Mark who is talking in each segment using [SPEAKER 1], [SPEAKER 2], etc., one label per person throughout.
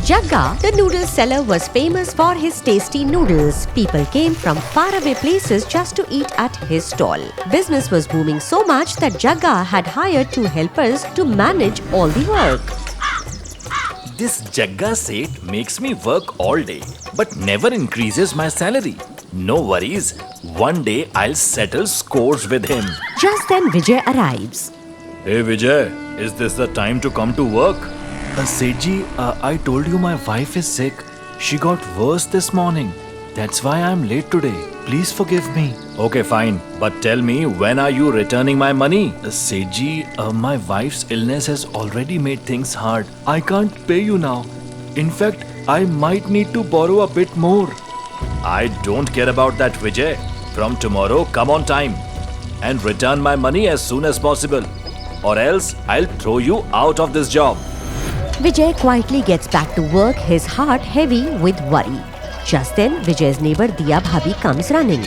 [SPEAKER 1] Jagga, the noodle seller, was famous for his tasty noodles. People came from faraway places just to eat at his stall. Business was booming so much that Jagga had hired 2 helpers to manage all the work.
[SPEAKER 2] This Jagga Seth makes me work all day, but never increases my salary. No worries, one day I'll settle scores with him.
[SPEAKER 1] Just then Vijay arrives.
[SPEAKER 2] Hey Vijay, is this the time to come to work? Sethji, I told you my wife is sick. She got worse this morning. That's why I'm late today. Please forgive me. Okay, fine. But tell me, when are you returning my money? Sethji, my wife's illness has already made things hard. I can't pay you now. In fact, I might need to borrow a bit more. I don't care about that, Vijay. From tomorrow, come on time and return my money as soon as possible. Or else, I'll throw you out of this job.
[SPEAKER 1] Vijay quietly gets back to work, his heart heavy with worry. Just then, Vijay's neighbor Diya Bhabhi comes running.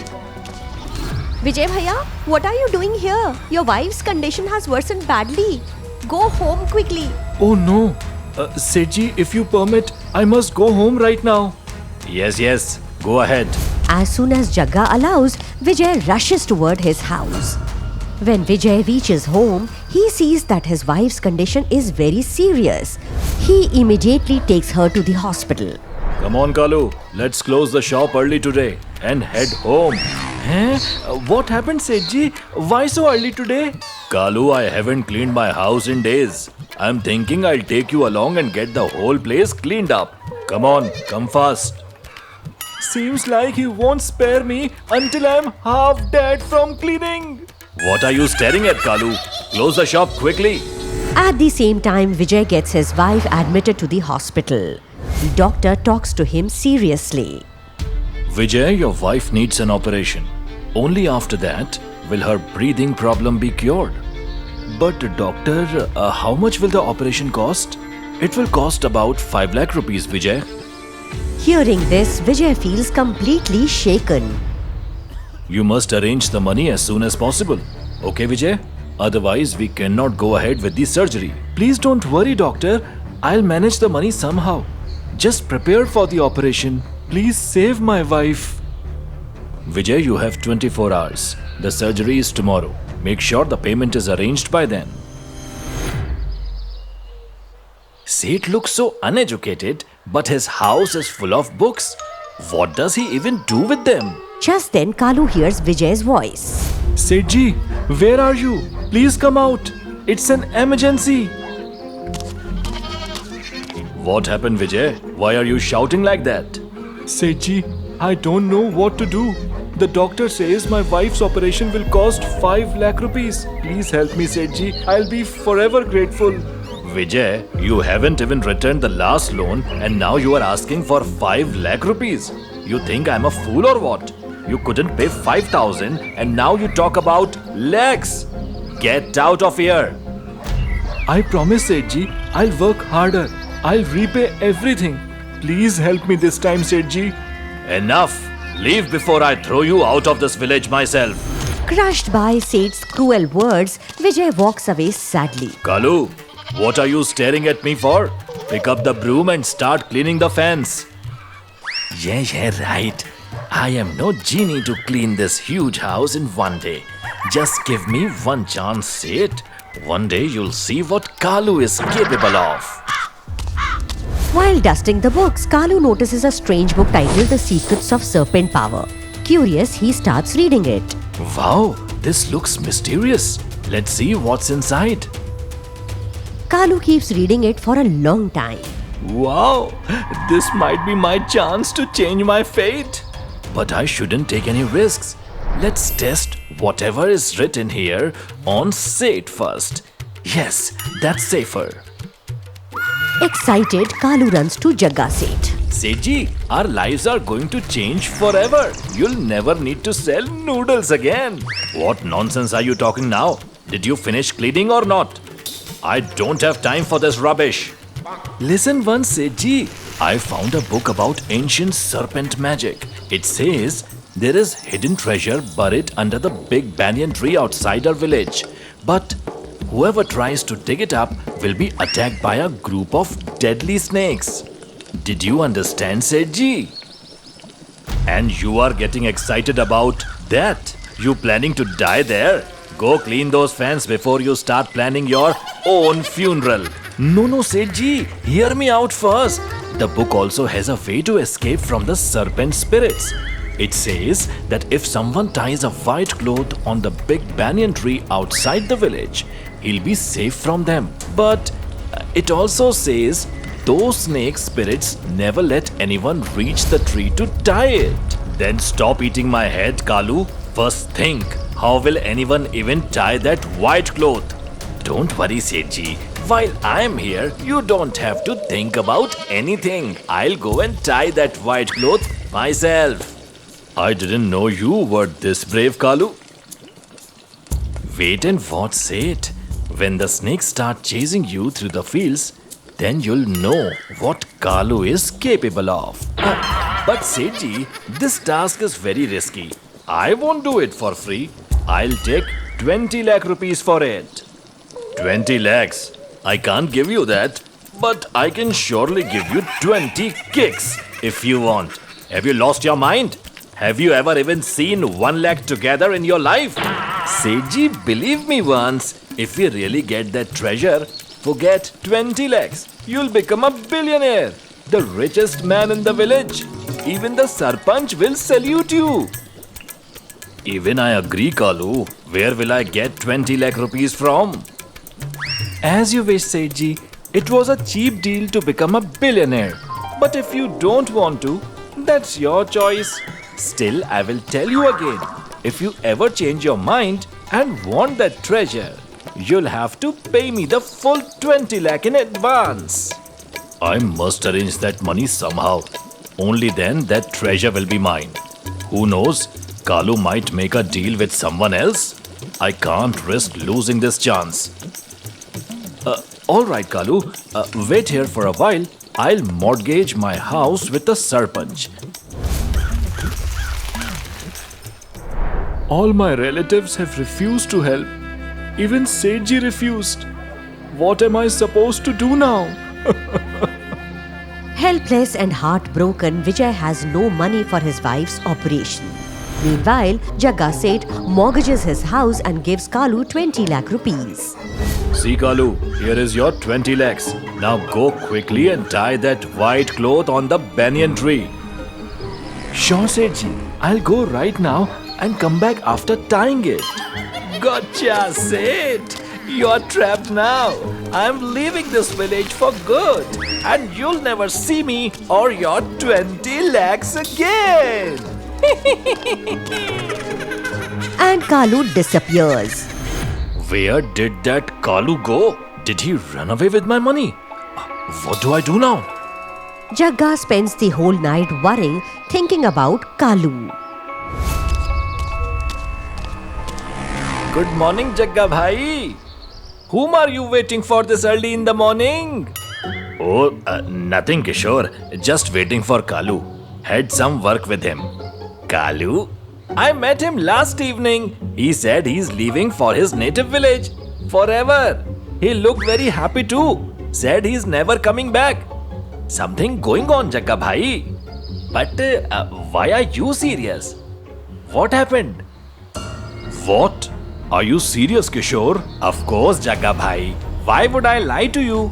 [SPEAKER 1] Vijay Bhaiya, what are you doing here? Your wife's condition has worsened badly. Go home quickly.
[SPEAKER 2] Oh no. Sethji, if you permit, I must go home right now. Yes. Go ahead.
[SPEAKER 1] As soon as Jagga allows, Vijay rushes toward his house. When Vijay reaches home, he sees that his wife's condition is very serious. He immediately takes her to the hospital.
[SPEAKER 2] Come on, Kalu. Let's close the shop early today and head home. What happened, Sethji? Why so early today? Kalu, I haven't cleaned my house in days. I'm thinking I'll take you along and get the whole place cleaned up. Come on, come fast. Seems like he won't spare me until I'm half dead from cleaning. What are you staring at, Kalu? Close the shop quickly.
[SPEAKER 1] At the same time, Vijay gets his wife admitted to the hospital. The doctor talks to him seriously.
[SPEAKER 2] Vijay, your wife needs an operation. Only after that will her breathing problem be cured. But doctor, how much will the operation cost? It will cost about 5 lakh rupees, Vijay.
[SPEAKER 1] Hearing this, Vijay feels completely shaken.
[SPEAKER 2] You must arrange the money as soon as possible. Okay, Vijay? Otherwise, we cannot go ahead with the surgery. Please don't worry, doctor. I'll manage the money somehow. Just prepare for the operation. Please save my wife. Vijay, you have 24 hours. The surgery is tomorrow. Make sure the payment is arranged by then. Seth looks so uneducated, but his house is full of books. What does he even do with them?
[SPEAKER 1] Just then, Kalu hears Vijay's voice.
[SPEAKER 2] Sethji, where are you? Please come out. It's an emergency. What happened, Vijay? Why are you shouting like that? Sethji, I don't know what to do. The doctor says my wife's operation will cost 5 lakh rupees. Please help me, Sethji. I'll be forever grateful. Vijay, you haven't even returned the last loan and now you are asking for 5 lakh rupees. You think I'm a fool or what? You couldn't pay 5,000 and now you talk about lakhs. Get out of here. I promise, Sethji, I'll work harder. I'll repay everything. Please help me this time, Sethji. Enough. Leave before I throw you out of this village myself.
[SPEAKER 1] Crushed by Seth's cruel words, Vijay walks away sadly.
[SPEAKER 2] Kalu, what are you staring at me for? Pick up the broom and start cleaning the fence. Yeah, right. I am no genie to clean this huge house in one day. Just give me one chance, Seth. One day you'll see what Kalu is capable of.
[SPEAKER 1] While dusting the books, Kalu notices a strange book titled The Secrets of Serpent Power. Curious, he starts reading it.
[SPEAKER 2] Wow, this looks mysterious. Let's see what's inside.
[SPEAKER 1] Kalu keeps reading it for a long time.
[SPEAKER 2] Wow, this might be my chance to change my fate. But I shouldn't take any risks. Let's test whatever is written here on Seth first. Yes, that's safer.
[SPEAKER 1] Excited, Kalu runs to Jagga Seth.
[SPEAKER 2] Sethji, our lives are going to change forever. You'll never need to sell noodles again. What nonsense are you talking now? Did you finish cleaning or not? I don't have time for this rubbish. Listen once, Sethji. I found a book about ancient serpent magic. It says there is hidden treasure buried under the big banyan tree outside our village. But whoever tries to dig it up will be attacked by a group of deadly snakes. Did you understand, Sethi? And you are getting excited about that? You planning to die there? Go clean those fans before you start planning your own funeral. No, Sethi, hear me out first. The book also has a way to escape from the serpent spirits. It says that if someone ties a white cloth on the big banyan tree outside the village, he'll be safe from them. But it also says those snake spirits never let anyone reach the tree to tie it. Then stop eating my head, Kalu. First think, how will anyone even tie that white cloth? Don't worry, Sethi. While I'm here, you don't have to think about anything. I'll go and tie that white cloth myself. I didn't know you were this brave, Kalu. Wait and watch, Seth. When the snakes start chasing you through the fields, then you'll know what Kalu is capable of. But Sethi, this task is very risky. I won't do it for free. I'll take 20 lakh rupees for it. 20 lakhs? I can't give you that. But I can surely give you 20 kicks if you want. Have you lost your mind? Have you ever even seen 1 lakh together in your life? Sethi, believe me once, if we really get that treasure, forget 20 lakhs. You'll become a billionaire. The richest man in the village. Even the Sarpanch will salute you. Even I agree, Kalu. Where will I get 20 lakh rupees from? As you wish, Sethi. It was a cheap deal to become a billionaire. But if you don't want to, that's your choice. Still, I will tell you again. If you ever change your mind and want that treasure, you'll have to pay me the full 20 lakh in advance. I must arrange that money somehow. Only then that treasure will be mine. Who knows? Kalu might make a deal with someone else. I can't risk losing this chance. Alright, Kalu. Wait here for a while. I'll mortgage my house with the Sarpanch. All my relatives have refused to help. Even Sethi refused. What am I supposed to do now?
[SPEAKER 1] Helpless and heartbroken, Vijay has no money for his wife's operation. Meanwhile, Jagga Seth mortgages his house and gives Kalu 20 lakh rupees.
[SPEAKER 2] See, Kalu, here is your 20 lakhs. Now go quickly and tie that white cloth on the banyan tree. Sure, Sethi. I'll go right now and come back after tying it. Gotcha, Seth. You're trapped now. I'm leaving this village for good. And you'll never see me or your 20 lakhs again.
[SPEAKER 1] And Kalu disappears.
[SPEAKER 2] Where did that Kalu go? Did he run away with my money? What do I do now?
[SPEAKER 1] Jagga spends the whole night worrying, thinking about Kalu.
[SPEAKER 2] Good morning, Jagga bhai. Whom are you waiting for this early in the morning? Oh, nothing, Kishore. Just waiting for Kalu. Had some work with him. Kalu? I met him last evening. He said he's leaving for his native village. Forever. He looked very happy too. Said he's never coming back. Something going on, Jagga bhai. But why are you serious? What happened? What? Are you serious, Kishore? Of course, Jagga bhai. Why would I lie to you?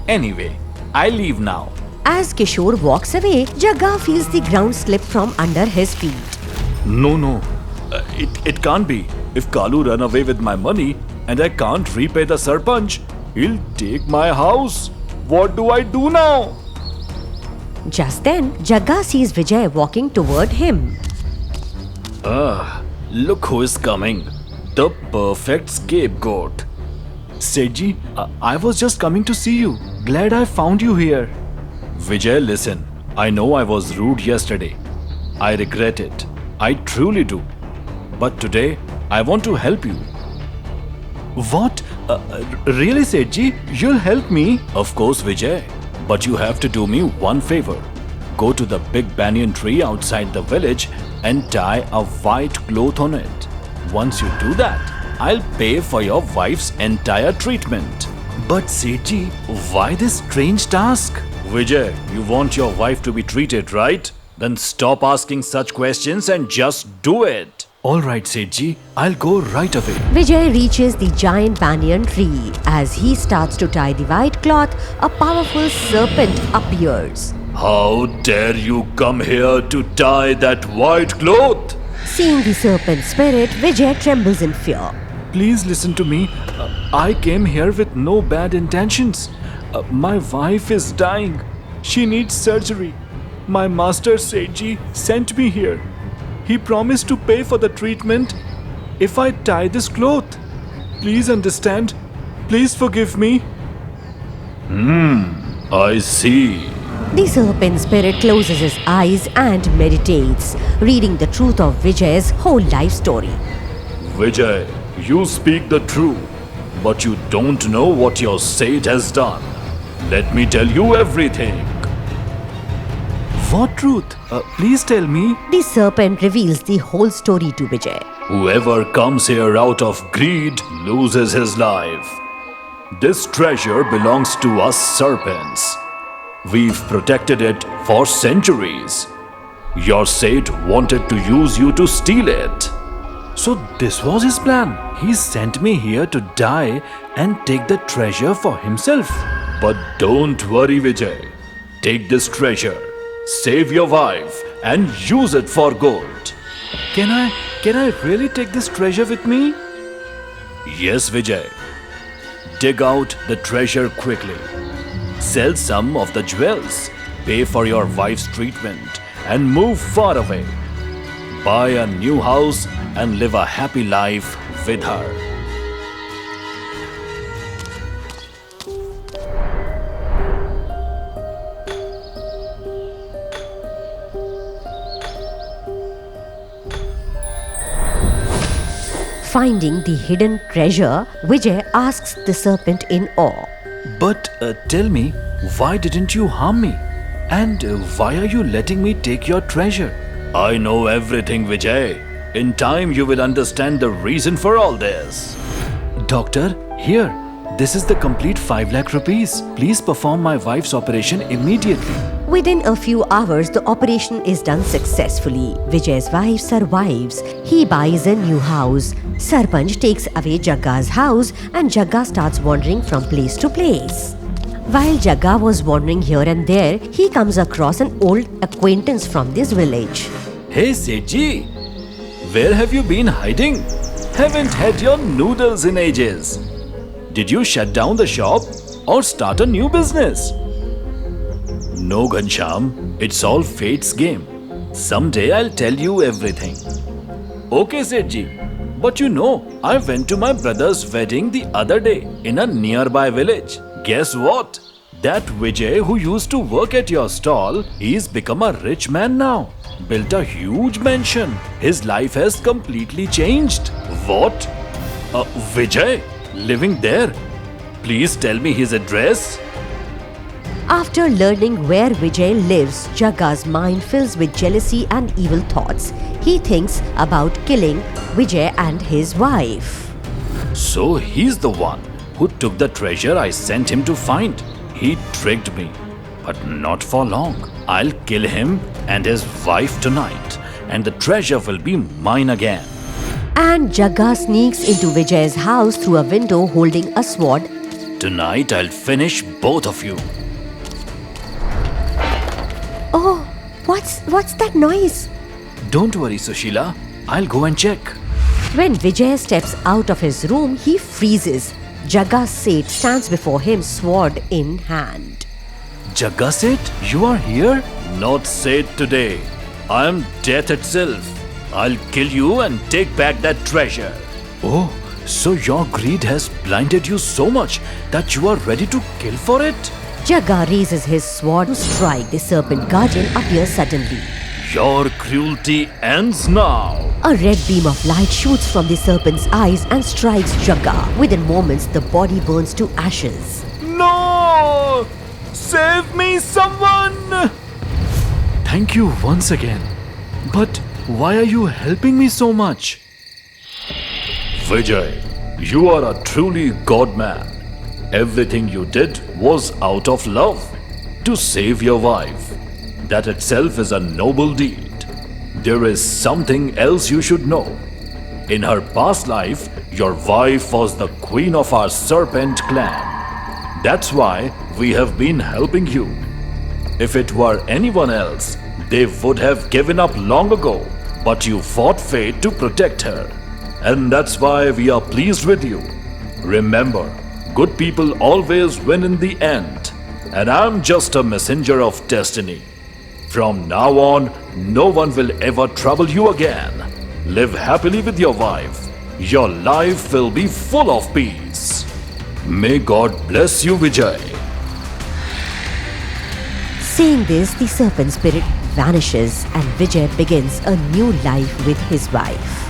[SPEAKER 2] Anyway, I leave now.
[SPEAKER 1] As Kishore walks away, Jagga feels the ground slip from under his feet.
[SPEAKER 2] No. It can't be. If Kalu run away with my money and I can't repay the Sarpanch, he'll take my house. What do I do now?
[SPEAKER 1] Just then, Jagga sees Vijay walking toward him.
[SPEAKER 2] Look who is coming. The perfect scapegoat. Sethi, I was just coming to see you. Glad I found you here. Vijay, listen. I know I was rude yesterday. I regret it. I truly do. But today, I want to help you. What? Really, Sethi? You'll help me? Of course, Vijay. But you have to do me one favor. Go to the big banyan tree outside the village and tie a white cloth on it. Once you do that, I'll pay for your wife's entire treatment. But Sethi, why this strange task? Vijay, you want your wife to be treated, right? Then stop asking such questions and just do it. Alright, Sethi, I'll go right away.
[SPEAKER 1] Vijay reaches the giant banyan tree. As he starts to tie the white cloth, a powerful serpent appears.
[SPEAKER 2] How dare you come here to tie that white cloth?
[SPEAKER 1] Seeing the serpent spirit, Vijay trembles in fear.
[SPEAKER 2] Please listen to me. I came here with no bad intentions. My wife is dying. She needs surgery. My master Sethi sent me here. He promised to pay for the treatment if I tie this cloth. Please understand. Please forgive me. I see.
[SPEAKER 1] The serpent spirit closes his eyes and meditates, reading the truth of Vijay's whole life story.
[SPEAKER 2] Vijay, you speak the truth, but you don't know what your sage has done. Let me tell you everything. What truth? Please tell me.
[SPEAKER 1] The serpent reveals the whole story to Vijay.
[SPEAKER 2] Whoever comes here out of greed loses his life. This treasure belongs to us serpents. We've protected it for centuries. Your sage wanted to use you to steal it. So this was his plan. He sent me here to die and take the treasure for himself. But don't worry, Vijay. Take this treasure, save your wife, and use it for good. Can I really take this treasure with me? Yes, Vijay. Dig out the treasure quickly. Sell some of the jewels, pay for your wife's treatment, and move far away. Buy a new house and live a happy life with her.
[SPEAKER 1] Finding the hidden treasure, Vijay asks the serpent in awe.
[SPEAKER 2] But tell me, why didn't you harm me? And why are you letting me take your treasure? I know everything, Vijay. In time, you will understand the reason for all this. Doctor, here. This is the complete 5 lakh rupees. Please perform my wife's operation immediately.
[SPEAKER 1] Within a few hours, the operation is done successfully. Vijay's wife survives. He buys a new house. Sarpanch takes away Jagga's house and Jagga starts wandering from place to place. While Jagga was wandering here and there, he comes across an old acquaintance from this village.
[SPEAKER 2] Hey, Sethi. Where have you been hiding? Haven't had your noodles in ages. Did you shut down the shop or start a new business? No, Ghanshyam, it's all fate's game. Someday I'll tell you everything. Okay, Sethi, but you know, I went to my brother's wedding the other day in a nearby village. Guess what? That Vijay who used to work at your stall, he's become a rich man now. Built a huge mansion. His life has completely changed. What? Vijay? Living there? Please tell me his address.
[SPEAKER 1] After learning where Vijay lives, Jagga's mind fills with jealousy and evil thoughts. He thinks about killing Vijay and his wife.
[SPEAKER 2] So he's the one who took the treasure I sent him to find. He tricked me, but not for long. I'll kill him and his wife tonight, and the treasure will be mine again.
[SPEAKER 1] And Jagga sneaks into Vijay's house through a window holding a sword.
[SPEAKER 2] Tonight I'll finish both of you.
[SPEAKER 1] Oh, what's that noise?
[SPEAKER 2] Don't worry, Sushila. I'll go and check.
[SPEAKER 1] When Vijay steps out of his room, he freezes. Jagga's Seth stands before him, sword in hand.
[SPEAKER 2] Jagga Seth, you are here? Not Seth today. I am death itself. I'll kill you and take back that treasure. Oh, so your greed has blinded you so much that you are ready to kill for it?
[SPEAKER 1] Jagga raises his sword to strike. The serpent guardian appears suddenly.
[SPEAKER 2] Your cruelty ends now.
[SPEAKER 1] A red beam of light shoots from the serpent's eyes and strikes Jagga. Within moments, the body burns to ashes.
[SPEAKER 2] No! Save me, someone! Thank you once again. But why are you helping me so much? Vijay, You are a truly God man. Everything you did was out of love to save your wife. That itself is a noble deed. There is something else you should know. In her past life, your wife was the queen of our serpent clan. That's why we have been helping you. If it were anyone else, they would have given up long ago. But you fought fate to protect her. And that's why we are pleased with you. Remember, good people always win in the end. And I'm just a messenger of destiny. From now on, no one will ever trouble you again. Live happily with your wife. Your life will be full of peace. May God bless you, Vijay.
[SPEAKER 1] Saying this, the serpent spirit vanishes and Vijay begins a new life with his wife.